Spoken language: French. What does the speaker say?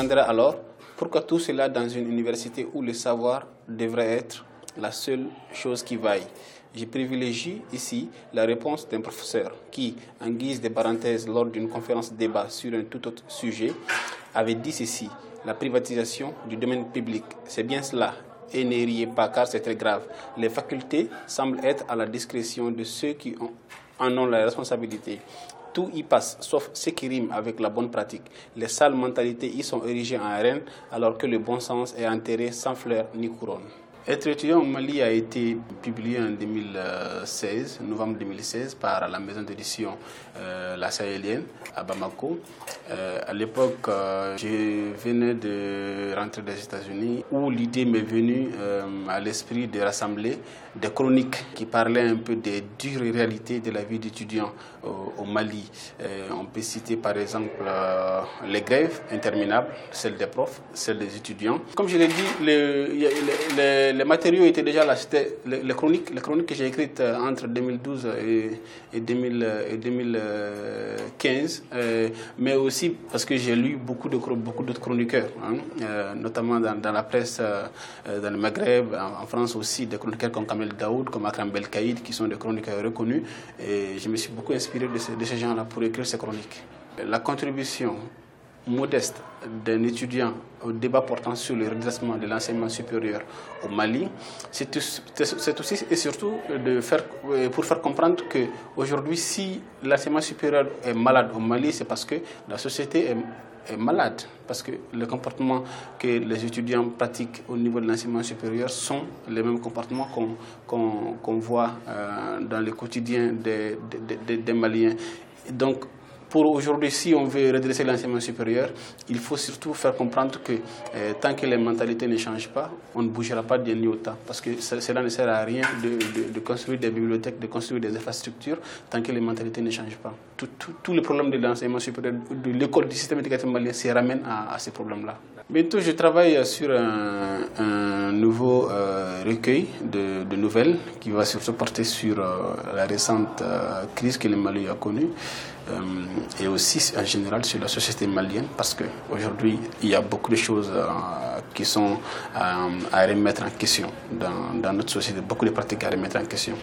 demanderai alors pourquoi tout cela dans une université où le savoir devrait être la seule chose qui vaille. Je privilégie ici la réponse d'un professeur qui, en guise de parenthèse lors d'une conférence débat sur un tout autre sujet, avait dit ceci: la privatisation du domaine public, c'est bien cela. Et ne riez pas car c'est très grave. Les facultés semblent être à la discrétion de ceux qui en ont la responsabilité. Tout y passe, sauf ce qui rime avec la bonne pratique. Les sales mentalités y sont érigées en reine, alors que le bon sens est enterré sans fleurs ni couronne. Être étudiant au Mali a été publié en 2016, novembre 2016, par la maison d'édition La Sahélienne à Bamako. À l'époque, je venais de rentrer des États-Unis où l'idée m'est venue à l'esprit de rassembler des chroniques qui parlaient un peu des dures réalités de la vie d'étudiant au Mali. On peut citer par exemple les grèves interminables, celles des profs, celles des étudiants. Comme je l'ai dit, les matériaux étaient déjà là. C'était les chroniques que j'ai écrites entre 2012 et 2015, mais aussi parce que j'ai lu beaucoup d'autres chroniqueurs, notamment dans la presse, dans le Maghreb, en France aussi, des chroniqueurs comme Kamel Daoud, comme Akram Belkaïd, qui sont des chroniqueurs reconnus. Et je me suis beaucoup inspiré de ces gens-là pour écrire ces chroniques. La contribution modeste d'un étudiant au débat portant sur le redressement de l'enseignement supérieur au Mali, c'est aussi et surtout pour faire comprendre qu'aujourd'hui, si l'enseignement supérieur est malade au Mali, c'est parce que la société est malade, parce que les comportements que les étudiants pratiquent au niveau de l'enseignement supérieur sont les mêmes comportements qu'on voit dans le quotidien des Maliens. Donc, pour aujourd'hui, si on veut redresser l'enseignement supérieur, il faut surtout faire comprendre que tant que les mentalités ne changent pas, on ne bougera pas d'un iota. Parce que cela ne sert à rien de construire des bibliothèques, de construire des infrastructures, tant que les mentalités ne changent pas. Tous les problèmes de l'enseignement supérieur, de l'école, du système éducatif malien, se ramènent à ces problèmes-là. Bientôt, je travaille sur un nouveau recueil de nouvelles qui va surtout porter sur la récente crise que le Mali a connue et aussi en général sur la société malienne, parce qu'aujourd'hui, il y a beaucoup de choses qui sont à remettre en question dans notre société, beaucoup de pratiques à remettre en question.